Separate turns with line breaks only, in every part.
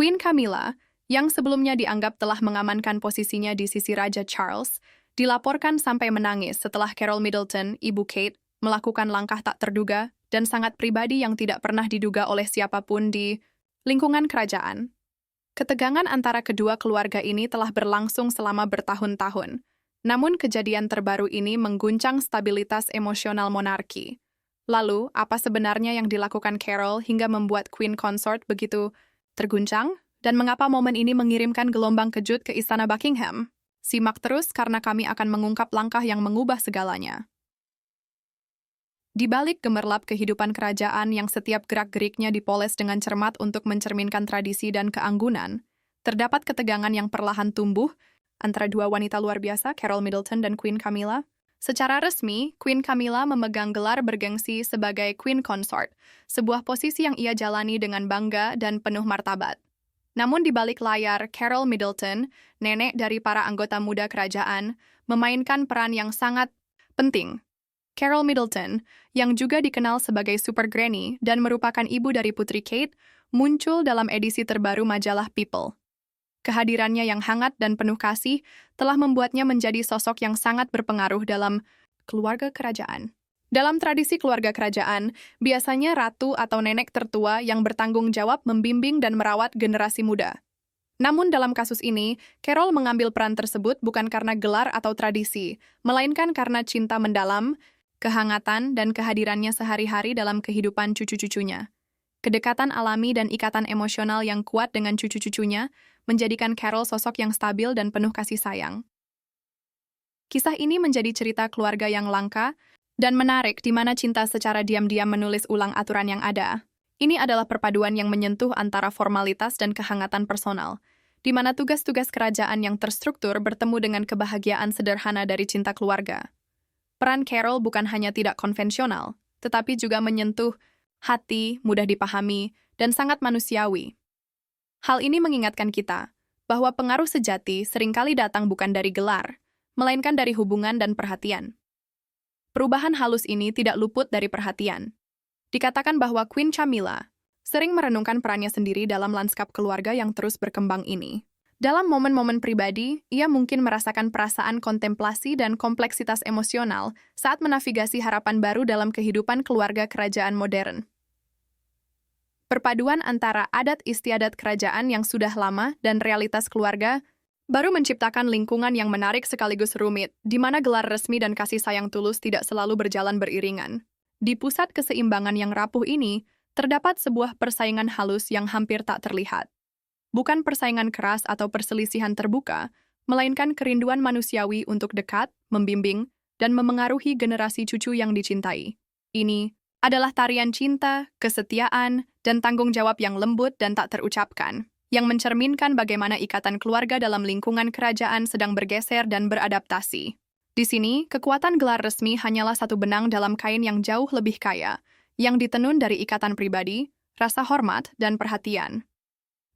Queen Camilla, yang sebelumnya dianggap telah mengamankan posisinya di sisi Raja Charles, dilaporkan sampai menangis setelah Carol Middleton, ibu Kate, melakukan langkah tak terduga dan sangat pribadi yang tidak pernah diduga oleh siapapun di lingkungan kerajaan. Ketegangan antara kedua keluarga ini telah berlangsung selama bertahun-tahun. Namun kejadian terbaru ini mengguncang stabilitas emosional monarki. Lalu, apa sebenarnya yang dilakukan Carol hingga membuat Queen Consort begitu terguncang? Dan mengapa momen ini mengirimkan gelombang kejut ke Istana Buckingham? Simak terus karena kami akan mengungkap langkah yang mengubah segalanya. Di balik gemerlap kehidupan kerajaan yang setiap gerak-geriknya dipoles dengan cermat untuk mencerminkan tradisi dan keanggunan, terdapat ketegangan yang perlahan tumbuh antara dua wanita luar biasa, Carol Middleton dan Queen Camilla. Secara resmi, Queen Camilla memegang gelar bergengsi sebagai Queen Consort, sebuah posisi yang ia jalani dengan bangga dan penuh martabat. Namun di balik layar, Carol Middleton, nenek dari para anggota muda kerajaan, memainkan peran yang sangat penting. Carol Middleton, yang juga dikenal sebagai Super Granny dan merupakan ibu dari Putri Kate, muncul dalam edisi terbaru majalah People. Kehadirannya yang hangat dan penuh kasih telah membuatnya menjadi sosok yang sangat berpengaruh dalam keluarga kerajaan. Dalam tradisi keluarga kerajaan, biasanya ratu atau nenek tertua yang bertanggung jawab membimbing dan merawat generasi muda. Namun dalam kasus ini, Carol mengambil peran tersebut bukan karena gelar atau tradisi, melainkan karena cinta mendalam, kehangatan, dan kehadirannya sehari-hari dalam kehidupan cucu-cucunya. Kedekatan alami dan ikatan emosional yang kuat dengan cucu-cucunya menjadikan Carol sosok yang stabil dan penuh kasih sayang. Kisah ini menjadi cerita keluarga yang langka dan menarik di mana cinta secara diam-diam menulis ulang aturan yang ada. Ini adalah perpaduan yang menyentuh antara formalitas dan kehangatan personal, di mana tugas-tugas kerajaan yang terstruktur bertemu dengan kebahagiaan sederhana dari cinta keluarga. Peran Carol bukan hanya tidak konvensional, tetapi juga menyentuh hati, mudah dipahami, dan sangat manusiawi. Hal ini mengingatkan kita bahwa pengaruh sejati seringkali datang bukan dari gelar, melainkan dari hubungan dan perhatian. Perubahan halus ini tidak luput dari perhatian. Dikatakan bahwa Queen Camilla sering merenungkan perannya sendiri dalam lanskap keluarga yang terus berkembang ini. Dalam momen-momen pribadi, ia mungkin merasakan perasaan kontemplasi dan kompleksitas emosional saat menavigasi harapan baru dalam kehidupan keluarga kerajaan modern. Perpaduan antara adat istiadat kerajaan yang sudah lama dan realitas keluarga baru menciptakan lingkungan yang menarik sekaligus rumit, di mana gelar resmi dan kasih sayang tulus tidak selalu berjalan beriringan. Di pusat keseimbangan yang rapuh ini, terdapat sebuah persaingan halus yang hampir tak terlihat. Bukan persaingan keras atau perselisihan terbuka, melainkan kerinduan manusiawi untuk dekat, membimbing, dan memengaruhi generasi cucu yang dicintai. Ini adalah tarian cinta, kesetiaan, dan tanggung jawab yang lembut dan tak terucapkan, yang mencerminkan bagaimana ikatan keluarga dalam lingkungan kerajaan sedang bergeser dan beradaptasi. Di sini, kekuatan gelar resmi hanyalah satu benang dalam kain yang jauh lebih kaya, yang ditenun dari ikatan pribadi, rasa hormat, dan perhatian.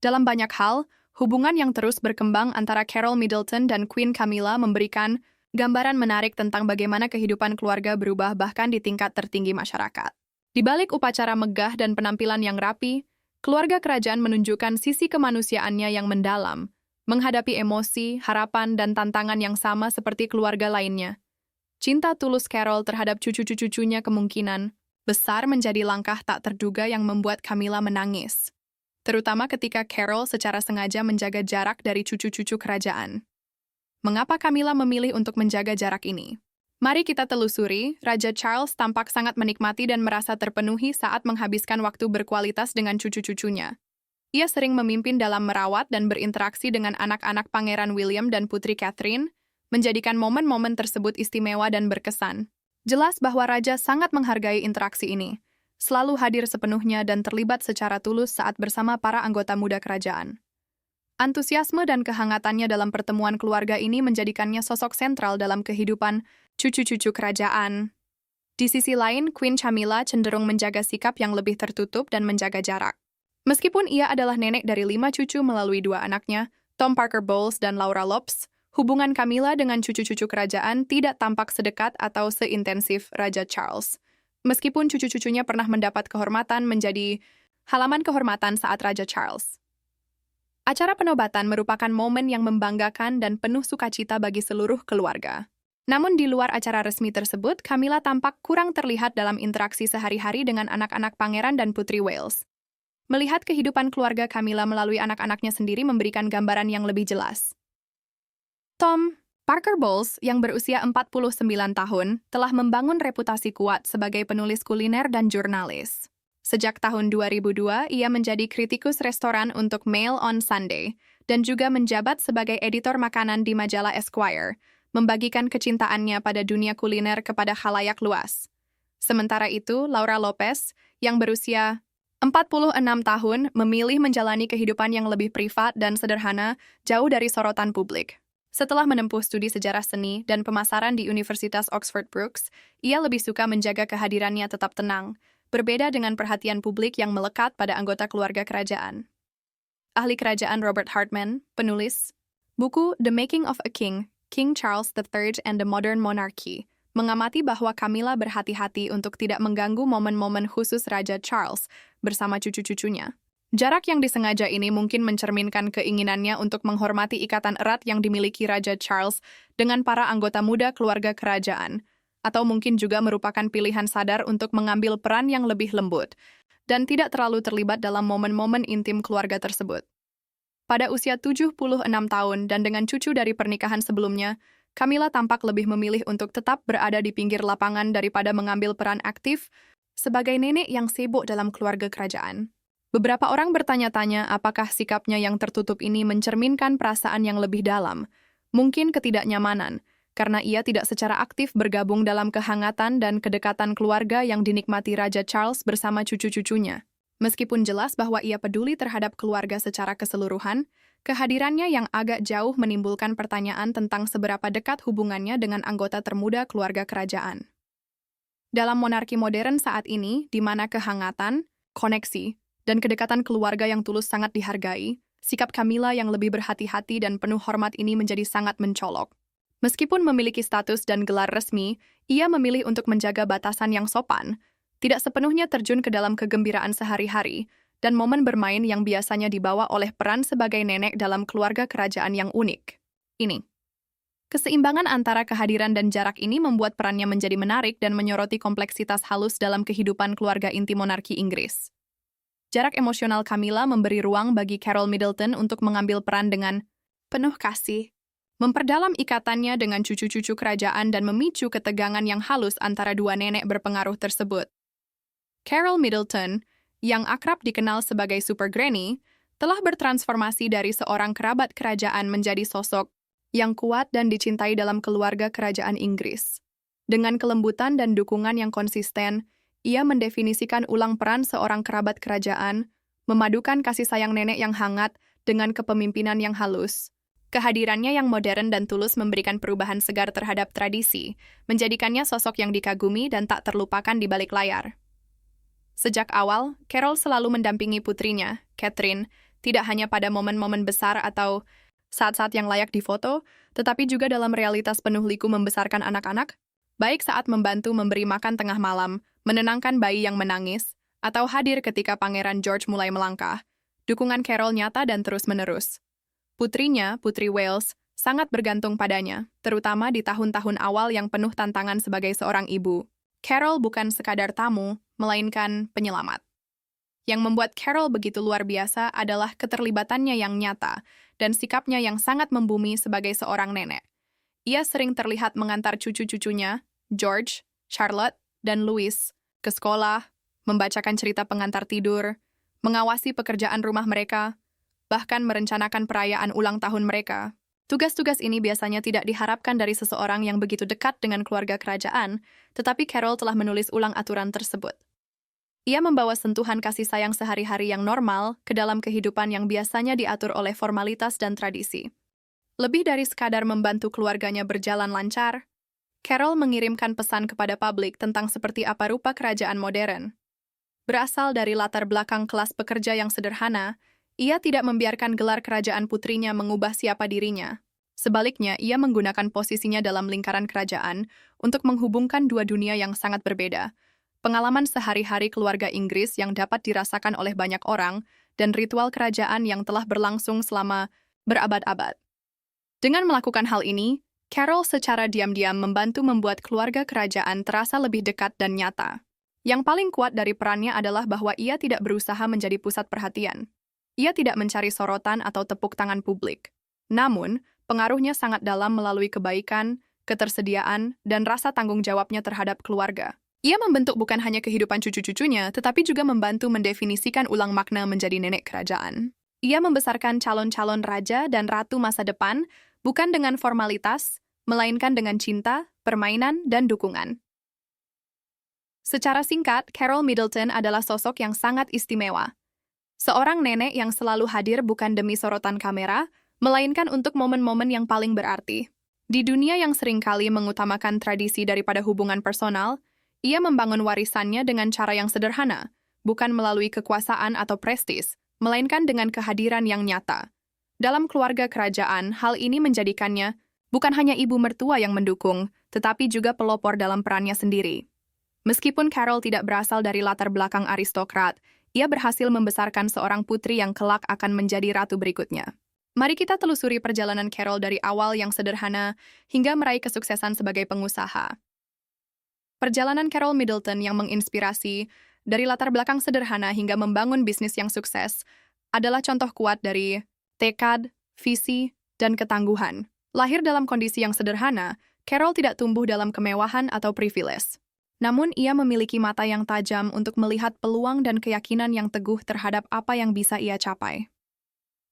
Dalam banyak hal, hubungan yang terus berkembang antara Carol Middleton dan Queen Camilla memberikan gambaran menarik tentang bagaimana kehidupan keluarga berubah bahkan di tingkat tertinggi masyarakat. Di balik upacara megah dan penampilan yang rapi, keluarga kerajaan menunjukkan sisi kemanusiaannya yang mendalam, menghadapi emosi, harapan, dan tantangan yang sama seperti keluarga lainnya. Cinta tulus Carol terhadap cucu-cucunya kemungkinan besar menjadi langkah tak terduga yang membuat Camilla menangis, terutama ketika Carol secara sengaja menjaga jarak dari cucu-cucu kerajaan. Mengapa Camilla memilih untuk menjaga jarak ini? Mari kita telusuri. Raja Charles tampak sangat menikmati dan merasa terpenuhi saat menghabiskan waktu berkualitas dengan cucu-cucunya. Ia sering memimpin dalam merawat dan berinteraksi dengan anak-anak Pangeran William dan Putri Catherine, menjadikan momen-momen tersebut istimewa dan berkesan. Jelas bahwa Raja sangat menghargai interaksi ini, selalu hadir sepenuhnya dan terlibat secara tulus saat bersama para anggota muda kerajaan. Antusiasme dan kehangatannya dalam pertemuan keluarga ini menjadikannya sosok sentral dalam kehidupan cucu-cucu kerajaan. Di sisi lain, Queen Camilla cenderung menjaga sikap yang lebih tertutup dan menjaga jarak. Meskipun ia adalah nenek dari 5 cucu melalui 2 anaknya, Tom Parker Bowles dan Laura Lopes, hubungan Camilla dengan cucu-cucu kerajaan tidak tampak sedekat atau seintensif Raja Charles. Meskipun cucu-cucunya pernah mendapat kehormatan menjadi halaman kehormatan saat Raja Charles Acara penobatan merupakan momen yang membanggakan dan penuh sukacita bagi seluruh keluarga. Namun di luar acara resmi tersebut, Camilla tampak kurang terlihat dalam interaksi sehari-hari dengan anak-anak pangeran dan putri Wales. Melihat kehidupan keluarga Camilla melalui anak-anaknya sendiri memberikan gambaran yang lebih jelas. Tom Parker Bowles, yang berusia 49 tahun, telah membangun reputasi kuat sebagai penulis kuliner dan jurnalis. Sejak tahun 2002, ia menjadi kritikus restoran untuk Mail on Sunday dan juga menjabat sebagai editor makanan di majalah Esquire, membagikan kecintaannya pada dunia kuliner kepada khalayak luas. Sementara itu, Laura Lopez, yang berusia 46 tahun, memilih menjalani kehidupan yang lebih privat dan sederhana, jauh dari sorotan publik. Setelah menempuh studi sejarah seni dan pemasaran di Universitas Oxford Brookes, ia lebih suka menjaga kehadirannya tetap tenang, berbeda dengan perhatian publik yang melekat pada anggota keluarga kerajaan. Ahli kerajaan Robert Hartman, penulis buku The Making of a King, King Charles III and the Modern Monarchy, mengamati bahwa Camilla berhati-hati untuk tidak mengganggu momen-momen khusus Raja Charles bersama cucu-cucunya. Jarak yang disengaja ini mungkin mencerminkan keinginannya untuk menghormati ikatan erat yang dimiliki Raja Charles dengan para anggota muda keluarga kerajaan, atau mungkin juga merupakan pilihan sadar untuk mengambil peran yang lebih lembut dan tidak terlalu terlibat dalam momen-momen intim keluarga tersebut. Pada usia 76 tahun dan dengan cucu dari pernikahan sebelumnya, Camilla tampak lebih memilih untuk tetap berada di pinggir lapangan daripada mengambil peran aktif sebagai nenek yang sibuk dalam keluarga kerajaan. Beberapa orang bertanya-tanya apakah sikapnya yang tertutup ini mencerminkan perasaan yang lebih dalam, mungkin ketidaknyamanan, karena ia tidak secara aktif bergabung dalam kehangatan dan kedekatan keluarga yang dinikmati Raja Charles bersama cucu-cucunya. Meskipun jelas bahwa ia peduli terhadap keluarga secara keseluruhan, kehadirannya yang agak jauh menimbulkan pertanyaan tentang seberapa dekat hubungannya dengan anggota termuda keluarga kerajaan. Dalam monarki modern saat ini, di mana kehangatan, koneksi, dan kedekatan keluarga yang tulus sangat dihargai, sikap Camilla yang lebih berhati-hati dan penuh hormat ini menjadi sangat mencolok. Meskipun memiliki status dan gelar resmi, ia memilih untuk menjaga batasan yang sopan, tidak sepenuhnya terjun ke dalam kegembiraan sehari-hari, dan momen bermain yang biasanya dibawa oleh peran sebagai nenek dalam keluarga kerajaan yang unik. Ini. Keseimbangan antara kehadiran dan jarak ini membuat perannya menjadi menarik dan menyoroti kompleksitas halus dalam kehidupan keluarga inti monarki Inggris. Jarak emosional Camilla memberi ruang bagi Carol Middleton untuk mengambil peran dengan penuh kasih, memperdalam ikatannya dengan cucu-cucu kerajaan dan memicu ketegangan yang halus antara dua nenek berpengaruh tersebut. Carol Middleton, yang akrab dikenal sebagai Super Granny, telah bertransformasi dari seorang kerabat kerajaan menjadi sosok yang kuat dan dicintai dalam keluarga kerajaan Inggris. Dengan kelembutan dan dukungan yang konsisten, ia mendefinisikan ulang peran seorang kerabat kerajaan, memadukan kasih sayang nenek yang hangat dengan kepemimpinan yang halus. Kehadirannya yang modern dan tulus memberikan perubahan segar terhadap tradisi, menjadikannya sosok yang dikagumi dan tak terlupakan di balik layar. Sejak awal, Carol selalu mendampingi putrinya, Catherine, tidak hanya pada momen-momen besar atau saat-saat yang layak difoto, tetapi juga dalam realitas penuh liku membesarkan anak-anak, baik saat membantu memberi makan tengah malam, menenangkan bayi yang menangis, atau hadir ketika Pangeran George mulai melangkah. Dukungan Carol nyata dan terus-menerus. Putrinya, Putri Wales, sangat bergantung padanya, terutama di tahun-tahun awal yang penuh tantangan sebagai seorang ibu. Carol bukan sekadar tamu, melainkan penyelamat. Yang membuat Carol begitu luar biasa adalah keterlibatannya yang nyata dan sikapnya yang sangat membumi sebagai seorang nenek. Ia sering terlihat mengantar cucu-cucunya, George, Charlotte, dan Louis, ke sekolah, membacakan cerita pengantar tidur, mengawasi pekerjaan rumah mereka, bahkan merencanakan perayaan ulang tahun mereka. Tugas-tugas ini biasanya tidak diharapkan dari seseorang yang begitu dekat dengan keluarga kerajaan, tetapi Carol telah menulis ulang aturan tersebut. Ia membawa sentuhan kasih sayang sehari-hari yang normal ke dalam kehidupan yang biasanya diatur oleh formalitas dan tradisi. Lebih dari sekadar membantu keluarganya berjalan lancar, Carol mengirimkan pesan kepada publik tentang seperti apa rupa kerajaan modern. Berasal dari latar belakang kelas pekerja yang sederhana, ia tidak membiarkan gelar kerajaan putrinya mengubah siapa dirinya. Sebaliknya, ia menggunakan posisinya dalam lingkaran kerajaan untuk menghubungkan dua dunia yang sangat berbeda. Pengalaman sehari-hari keluarga Inggris yang dapat dirasakan oleh banyak orang dan ritual kerajaan yang telah berlangsung selama berabad-abad. Dengan melakukan hal ini, Carol secara diam-diam membantu membuat keluarga kerajaan terasa lebih dekat dan nyata. Yang paling kuat dari perannya adalah bahwa ia tidak berusaha menjadi pusat perhatian. Ia tidak mencari sorotan atau tepuk tangan publik. Namun, pengaruhnya sangat dalam melalui kebaikan, ketersediaan, dan rasa tanggung jawabnya terhadap keluarga. Ia membentuk bukan hanya kehidupan cucu-cucunya, tetapi juga membantu mendefinisikan ulang makna menjadi nenek kerajaan. Ia membesarkan calon-calon raja dan ratu masa depan, bukan dengan formalitas, melainkan dengan cinta, permainan, dan dukungan. Secara singkat, Carol Middleton adalah sosok yang sangat istimewa. Seorang nenek yang selalu hadir bukan demi sorotan kamera, melainkan untuk momen-momen yang paling berarti. Di dunia yang seringkali mengutamakan tradisi daripada hubungan personal, ia membangun warisannya dengan cara yang sederhana, bukan melalui kekuasaan atau prestis, melainkan dengan kehadiran yang nyata. Dalam keluarga kerajaan, hal ini menjadikannya bukan hanya ibu mertua yang mendukung, tetapi juga pelopor dalam perannya sendiri. Meskipun Carol tidak berasal dari latar belakang aristokrat, ia berhasil membesarkan seorang putri yang kelak akan menjadi ratu berikutnya. Mari kita telusuri perjalanan Carol dari awal yang sederhana hingga meraih kesuksesan sebagai pengusaha. Perjalanan Carol Middleton yang menginspirasi dari latar belakang sederhana hingga membangun bisnis yang sukses adalah contoh kuat dari tekad, visi, dan ketangguhan. Lahir dalam kondisi yang sederhana, Carol tidak tumbuh dalam kemewahan atau privilege. Namun ia memiliki mata yang tajam untuk melihat peluang dan keyakinan yang teguh terhadap apa yang bisa ia capai.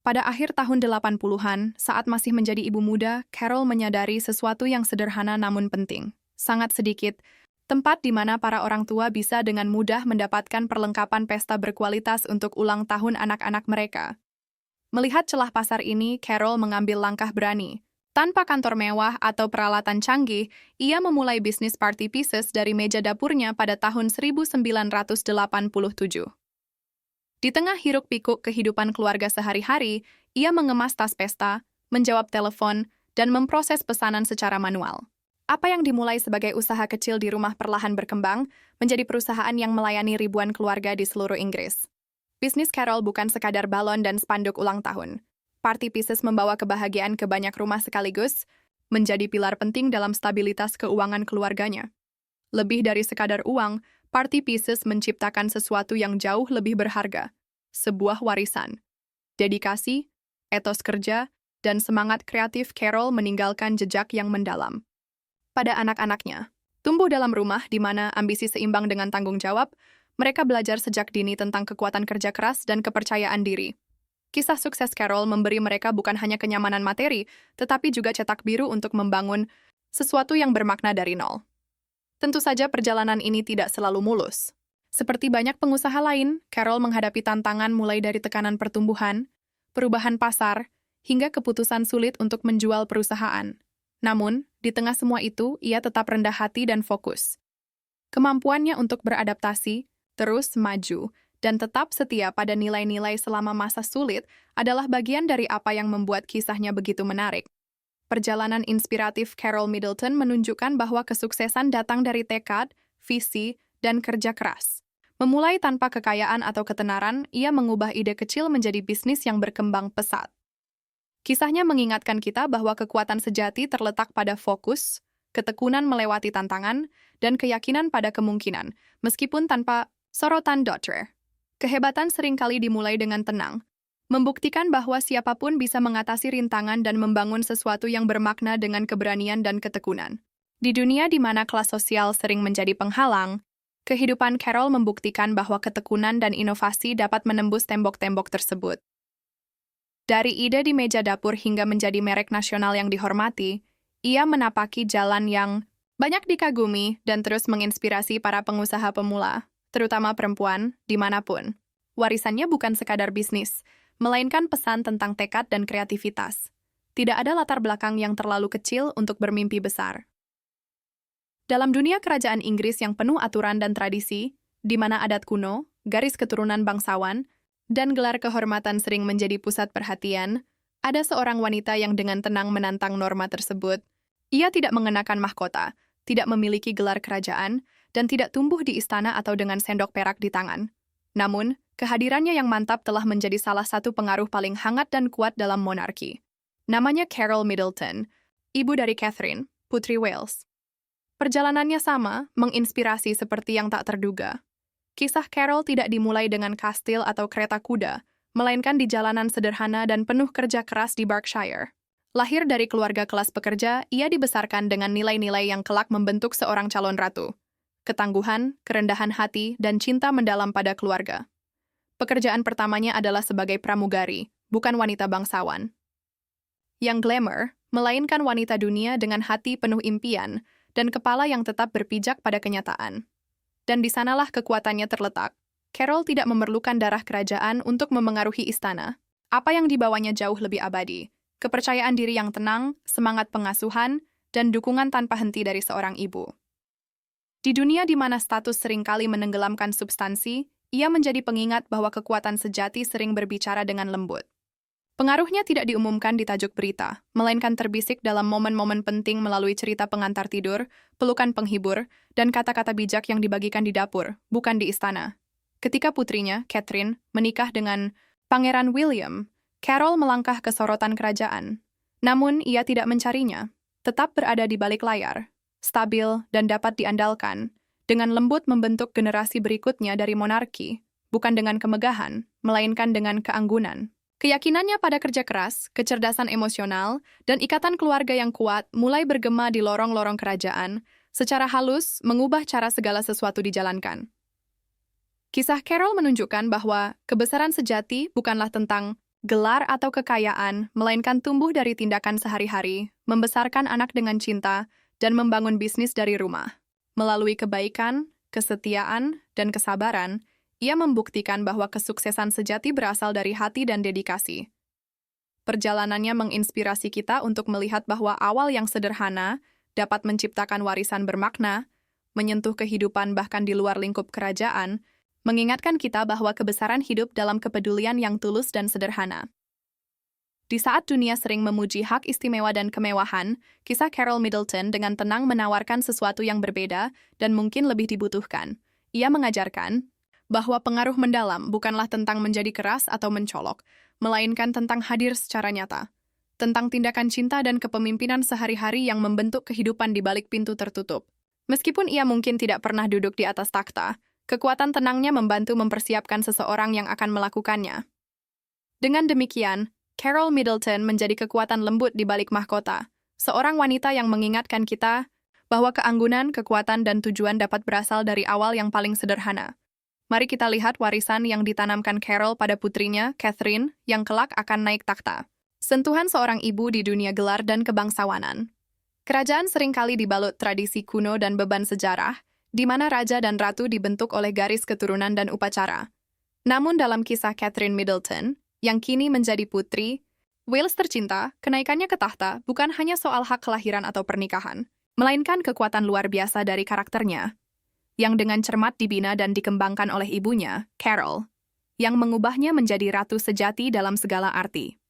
Pada akhir tahun 80-an, saat masih menjadi ibu muda, Carol menyadari sesuatu yang sederhana namun penting. Sangat sedikit, tempat di mana para orang tua bisa dengan mudah mendapatkan perlengkapan pesta berkualitas untuk ulang tahun anak-anak mereka. Melihat celah pasar ini, Carol mengambil langkah berani. Tanpa kantor mewah atau peralatan canggih, ia memulai bisnis party pieces dari meja dapurnya pada tahun 1987. Di tengah hiruk-pikuk kehidupan keluarga sehari-hari, ia mengemas tas pesta, menjawab telepon, dan memproses pesanan secara manual. Apa yang dimulai sebagai usaha kecil di rumah perlahan berkembang menjadi perusahaan yang melayani ribuan keluarga di seluruh Inggris. Bisnis Carol bukan sekadar balon dan spanduk ulang tahun. Party pieces membawa kebahagiaan ke banyak rumah sekaligus, menjadi pilar penting dalam stabilitas keuangan keluarganya. Lebih dari sekadar uang, party pieces menciptakan sesuatu yang jauh lebih berharga, sebuah warisan. Dedikasi, etos kerja, dan semangat kreatif Carol meninggalkan jejak yang mendalam. Pada anak-anaknya, tumbuh dalam rumah di mana ambisi seimbang dengan tanggung jawab, mereka belajar sejak dini tentang kekuatan kerja keras dan kepercayaan diri. Kisah sukses Carol memberi mereka bukan hanya kenyamanan materi, tetapi juga cetak biru untuk membangun sesuatu yang bermakna dari nol. Tentu saja perjalanan ini tidak selalu mulus. Seperti banyak pengusaha lain, Carol menghadapi tantangan mulai dari tekanan pertumbuhan, perubahan pasar, hingga keputusan sulit untuk menjual perusahaan. Namun, di tengah semua itu, ia tetap rendah hati dan fokus. Kemampuannya untuk beradaptasi, terus maju, dan tetap setia pada nilai-nilai selama masa sulit adalah bagian dari apa yang membuat kisahnya begitu menarik. Perjalanan inspiratif Carol Middleton menunjukkan bahwa kesuksesan datang dari tekad, visi, dan kerja keras. Memulai tanpa kekayaan atau ketenaran, ia mengubah ide kecil menjadi bisnis yang berkembang pesat. Kisahnya mengingatkan kita bahwa kekuatan sejati terletak pada fokus, ketekunan melewati tantangan, dan keyakinan pada kemungkinan, meskipun tanpa sorotan daughter. Kehebatan seringkali dimulai dengan tenang, membuktikan bahwa siapapun bisa mengatasi rintangan dan membangun sesuatu yang bermakna dengan keberanian dan ketekunan. Di dunia di mana kelas sosial sering menjadi penghalang, kehidupan Carol membuktikan bahwa ketekunan dan inovasi dapat menembus tembok-tembok tersebut. Dari ide di meja dapur hingga menjadi merek nasional yang dihormati, ia menapaki jalan yang banyak dikagumi dan terus menginspirasi para pengusaha pemula, terutama perempuan, dimanapun. Warisannya bukan sekadar bisnis, melainkan pesan tentang tekad dan kreativitas. Tidak ada latar belakang yang terlalu kecil untuk bermimpi besar. Dalam dunia kerajaan Inggris yang penuh aturan dan tradisi, di mana adat kuno, garis keturunan bangsawan, dan gelar kehormatan sering menjadi pusat perhatian, ada seorang wanita yang dengan tenang menantang norma tersebut. Ia tidak mengenakan mahkota, tidak memiliki gelar kerajaan, dan tidak tumbuh di istana atau dengan sendok perak di tangan. Namun, Kehadirannya yang mantap telah menjadi salah satu pengaruh paling hangat dan kuat dalam monarki. Namanya Carol Middleton, ibu dari Catherine, Putri Wales. Perjalanannya sama, menginspirasi seperti yang tak terduga. Kisah Carol tidak dimulai dengan kastil atau kereta kuda, melainkan di jalanan sederhana dan penuh kerja keras di Berkshire. Lahir dari keluarga kelas pekerja, ia dibesarkan dengan nilai-nilai yang kelak membentuk seorang calon ratu. Ketangguhan, kerendahan hati, dan cinta mendalam pada keluarga. Pekerjaan pertamanya adalah sebagai pramugari, bukan wanita bangsawan. Yang glamour, melainkan wanita dunia dengan hati penuh impian dan kepala yang tetap berpijak pada kenyataan. Dan di sanalah kekuatannya terletak. Carol tidak memerlukan darah kerajaan untuk memengaruhi istana. Apa yang dibawanya jauh lebih abadi. Kepercayaan diri yang tenang, semangat pengasuhan, dan dukungan tanpa henti dari seorang ibu. Di dunia di mana status seringkali menenggelamkan substansi, ia menjadi pengingat bahwa kekuatan sejati sering berbicara dengan lembut. Pengaruhnya tidak diumumkan di tajuk berita, melainkan terbisik dalam momen-momen penting melalui cerita pengantar tidur, pelukan penghibur, dan kata-kata bijak yang dibagikan di dapur, bukan di istana. Ketika putrinya, Catherine, menikah dengan Pangeran William, Carol melangkah ke sorotan kerajaan. Namun, ia tidak mencarinya. Tetap berada di balik layar, stabil dan dapat diandalkan, dengan lembut membentuk generasi berikutnya dari monarki, bukan dengan kemegahan, melainkan dengan keanggunan. Keyakinannya pada kerja keras, kecerdasan emosional, dan ikatan keluarga yang kuat mulai bergema di lorong-lorong kerajaan, secara halus mengubah cara segala sesuatu dijalankan. Kisah Carol menunjukkan bahwa kebesaran sejati bukanlah tentang gelar atau kekayaan, melainkan tumbuh dari tindakan sehari-hari, membesarkan anak dengan cinta, dan membangun bisnis dari rumah. Melalui kebaikan, kesetiaan, dan kesabaran, ia membuktikan bahwa kesuksesan sejati berasal dari hati dan dedikasi. Perjalanannya menginspirasi kita untuk melihat bahwa awal yang sederhana dapat menciptakan warisan bermakna, menyentuh kehidupan bahkan di luar lingkup kerajaan, mengingatkan kita bahwa kebesaran hidup dalam kepedulian yang tulus dan sederhana. Di saat dunia sering memuji hak istimewa dan kemewahan, kisah Carol Middleton dengan tenang menawarkan sesuatu yang berbeda dan mungkin lebih dibutuhkan. Ia mengajarkan bahwa pengaruh mendalam bukanlah tentang menjadi keras atau mencolok, melainkan tentang hadir secara nyata. Tentang tindakan cinta dan kepemimpinan sehari-hari yang membentuk kehidupan di balik pintu tertutup. Meskipun ia mungkin tidak pernah duduk di atas takhta, kekuatan tenangnya membantu mempersiapkan seseorang yang akan melakukannya. Dengan demikian, Carol Middleton menjadi kekuatan lembut di balik mahkota, seorang wanita yang mengingatkan kita bahwa keanggunan, kekuatan, dan tujuan dapat berasal dari awal yang paling sederhana. Mari kita lihat warisan yang ditanamkan Carol pada putrinya, Catherine, yang kelak akan naik takhta. Sentuhan seorang ibu di dunia gelar dan kebangsawanan. Kerajaan seringkali dibalut tradisi kuno dan beban sejarah, di mana raja dan ratu dibentuk oleh garis keturunan dan upacara. Namun dalam kisah Catherine Middleton, yang kini menjadi putri Wales tercinta, kenaikannya ke takhta bukan hanya soal hak kelahiran atau pernikahan, melainkan kekuatan luar biasa dari karakternya, yang dengan cermat dibina dan dikembangkan oleh ibunya, Carol, yang mengubahnya menjadi ratu sejati dalam segala arti.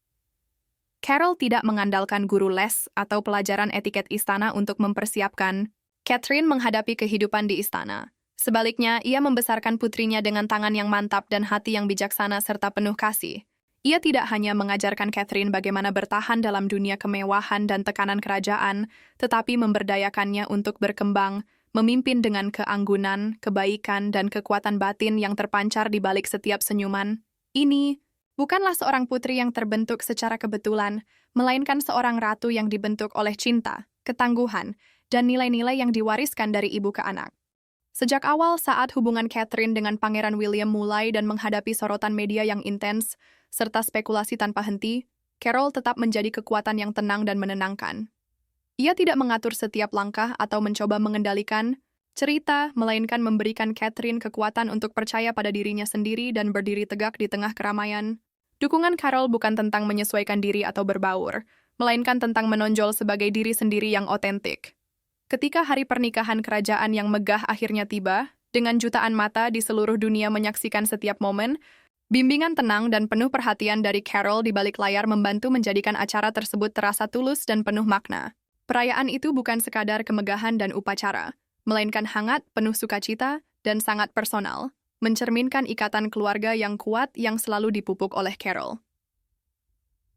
Carol tidak mengandalkan guru les atau pelajaran etiket istana untuk mempersiapkan Catherine menghadapi kehidupan di istana. Sebaliknya, ia membesarkan putrinya dengan tangan yang mantap dan hati yang bijaksana serta penuh kasih. Ia tidak hanya mengajarkan Catherine bagaimana bertahan dalam dunia kemewahan dan tekanan kerajaan, tetapi memberdayakannya untuk berkembang, memimpin dengan keanggunan, kebaikan, dan kekuatan batin yang terpancar di balik setiap senyuman. Ini bukanlah seorang putri yang terbentuk secara kebetulan, melainkan seorang ratu yang dibentuk oleh cinta, ketangguhan, dan nilai-nilai yang diwariskan dari ibu ke anak. Sejak awal saat hubungan Catherine dengan Pangeran William mulai dan menghadapi sorotan media yang intens, serta spekulasi tanpa henti, Carol tetap menjadi kekuatan yang tenang dan menenangkan. Ia tidak mengatur setiap langkah atau mencoba mengendalikan cerita, melainkan memberikan Catherine kekuatan untuk percaya pada dirinya sendiri dan berdiri tegak di tengah keramaian. Dukungan Carol bukan tentang menyesuaikan diri atau berbaur, melainkan tentang menonjol sebagai diri sendiri yang otentik. Ketika hari pernikahan kerajaan yang megah akhirnya tiba, dengan jutaan mata di seluruh dunia menyaksikan setiap momen, bimbingan tenang dan penuh perhatian dari Carol di balik layar membantu menjadikan acara tersebut terasa tulus dan penuh makna. Perayaan itu bukan sekadar kemegahan dan upacara, melainkan hangat, penuh sukacita, dan sangat personal. mencerminkan ikatan keluarga yang kuat yang selalu dipupuk oleh Carol.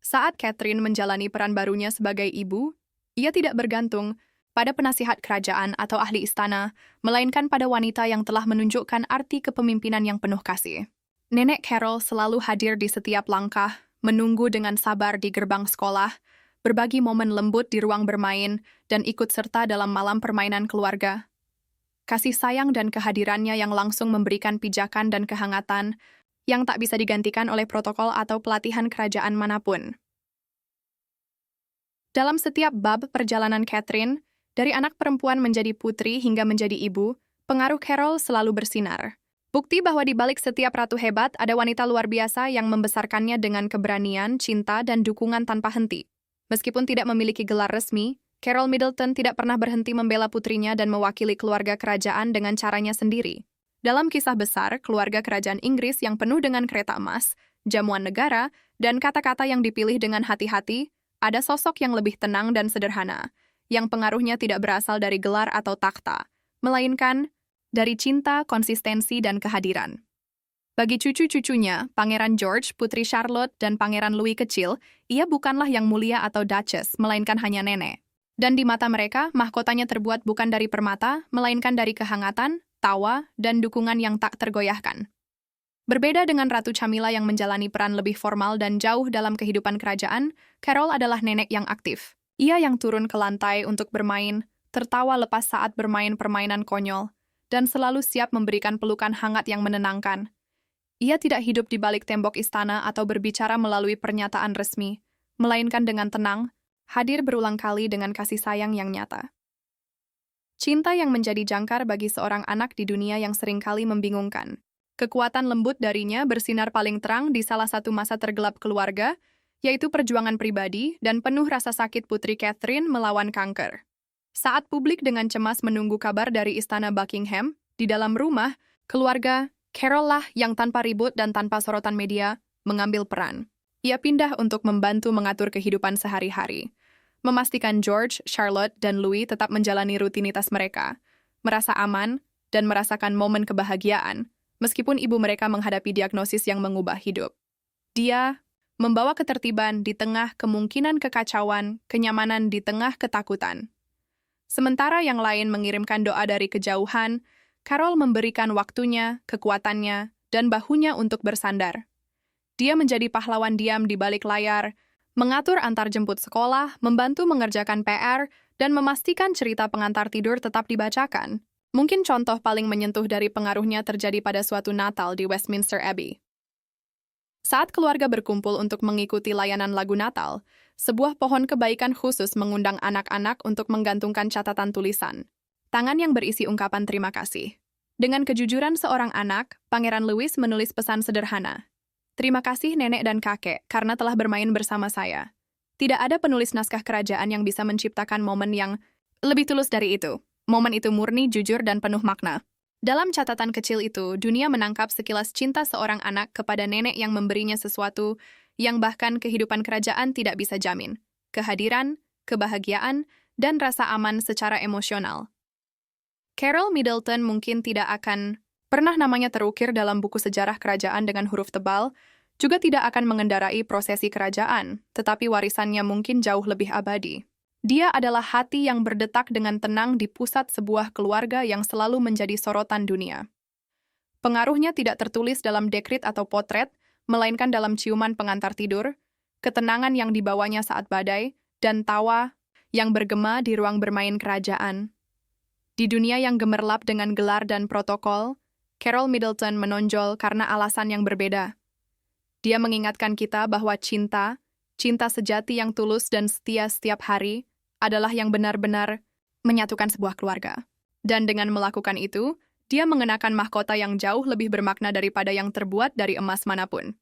Saat Catherine menjalani peran barunya sebagai ibu, ia tidak bergantung pada penasihat kerajaan atau ahli istana, melainkan pada wanita yang telah menunjukkan arti kepemimpinan yang penuh kasih. Nenek Carol selalu hadir di setiap langkah, menunggu dengan sabar di gerbang sekolah, berbagi momen lembut di ruang bermain, dan ikut serta dalam malam permainan keluarga. Kasih sayang dan kehadirannya yang langsung memberikan pijakan dan kehangatan yang tak bisa digantikan oleh protokol atau pelatihan kerajaan manapun. Dalam setiap bab perjalanan Catherine, dari anak perempuan menjadi putri hingga menjadi ibu, pengaruh Carol selalu bersinar. Bukti bahwa di balik setiap ratu hebat ada wanita luar biasa yang membesarkannya dengan keberanian, cinta, dan dukungan tanpa henti. Meskipun tidak memiliki gelar resmi, Carol Middleton tidak pernah berhenti membela putrinya dan mewakili keluarga kerajaan dengan caranya sendiri. Dalam kisah besar, keluarga kerajaan Inggris yang penuh dengan kereta emas, jamuan negara, dan kata-kata yang dipilih dengan hati-hati, ada sosok yang lebih tenang dan sederhana, yang pengaruhnya tidak berasal dari gelar atau takhta, melainkan dari cinta, konsistensi, dan kehadiran. Bagi cucu-cucunya, Pangeran George, Putri Charlotte, dan Pangeran Louis kecil, ia bukanlah yang mulia atau duchess, melainkan hanya nenek. Dan di mata mereka, mahkotanya terbuat bukan dari permata, melainkan dari kehangatan, tawa, dan dukungan yang tak tergoyahkan. Berbeda dengan Ratu Camilla yang menjalani peran lebih formal dan jauh dalam kehidupan kerajaan, Carol adalah nenek yang aktif. Ia yang turun ke lantai untuk bermain, tertawa lepas saat bermain permainan konyol, dan selalu siap memberikan pelukan hangat yang menenangkan. Ia tidak hidup di balik tembok istana atau berbicara melalui pernyataan resmi, melainkan dengan tenang, hadir berulang kali dengan kasih sayang yang nyata. Cinta yang menjadi jangkar bagi seorang anak di dunia yang seringkali membingungkan. Kekuatan lembut darinya bersinar paling terang di salah satu masa tergelap keluarga, yaitu perjuangan pribadi dan penuh rasa sakit Putri Catherine melawan kanker. Saat publik dengan cemas menunggu kabar dari Istana Buckingham, di dalam rumah, keluarga Carol lah yang tanpa ribut dan tanpa sorotan media mengambil peran. Ia pindah untuk membantu mengatur kehidupan sehari-hari, memastikan George, Charlotte, dan Louis tetap menjalani rutinitas mereka, merasa aman, dan merasakan momen kebahagiaan, meskipun ibu mereka menghadapi diagnosis yang mengubah hidup. Dia membawa ketertiban di tengah kemungkinan kekacauan, kenyamanan di tengah ketakutan. Sementara yang lain mengirimkan doa dari kejauhan, Carol memberikan waktunya, kekuatannya, dan bahunya untuk bersandar. Dia menjadi pahlawan diam di balik layar, mengatur antar jemput sekolah, membantu mengerjakan PR, dan memastikan cerita pengantar tidur tetap dibacakan. Mungkin contoh paling menyentuh dari pengaruhnya terjadi pada suatu Natal di Westminster Abbey. Saat keluarga berkumpul untuk mengikuti layanan lagu Natal, sebuah pohon kebaikan khusus mengundang anak-anak untuk menggantungkan catatan tulisan, tangan yang berisi ungkapan terima kasih. Dengan kejujuran seorang anak, Pangeran Louis menulis pesan sederhana. Terima kasih nenek dan kakek karena telah bermain bersama saya. Tidak ada penulis naskah kerajaan yang bisa menciptakan momen yang lebih tulus dari itu. Momen itu murni, jujur, dan penuh makna. Dalam catatan kecil itu, dunia menangkap sekilas cinta seorang anak kepada nenek yang memberinya sesuatu yang bahkan kehidupan kerajaan tidak bisa jamin. Kehadiran, kebahagiaan, dan rasa aman secara emosional. Carol Middleton mungkin tidak akan pernah namanya terukir dalam buku sejarah kerajaan dengan huruf tebal, juga tidak akan mengendarai prosesi kerajaan, tetapi warisannya mungkin jauh lebih abadi. Dia adalah hati yang berdetak dengan tenang di pusat sebuah keluarga yang selalu menjadi sorotan dunia. Pengaruhnya tidak tertulis dalam dekrit atau potret, melainkan dalam ciuman pengantar tidur, ketenangan yang dibawanya saat badai, dan tawa yang bergema di ruang bermain kerajaan. Di dunia yang gemerlap dengan gelar dan protokol, Carol Middleton menonjol karena alasan yang berbeda. Dia mengingatkan kita bahwa cinta sejati yang tulus dan setia setiap hari, adalah yang benar-benar menyatukan sebuah keluarga. Dan dengan melakukan itu, dia mengenakan mahkota yang jauh lebih bermakna daripada yang terbuat dari emas manapun.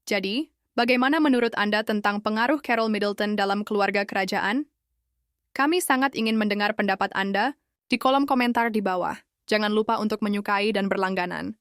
Jadi, bagaimana menurut Anda tentang pengaruh Carol Middleton dalam keluarga kerajaan? Kami sangat ingin mendengar pendapat Anda di kolom komentar di bawah. Jangan lupa untuk menyukai dan berlangganan.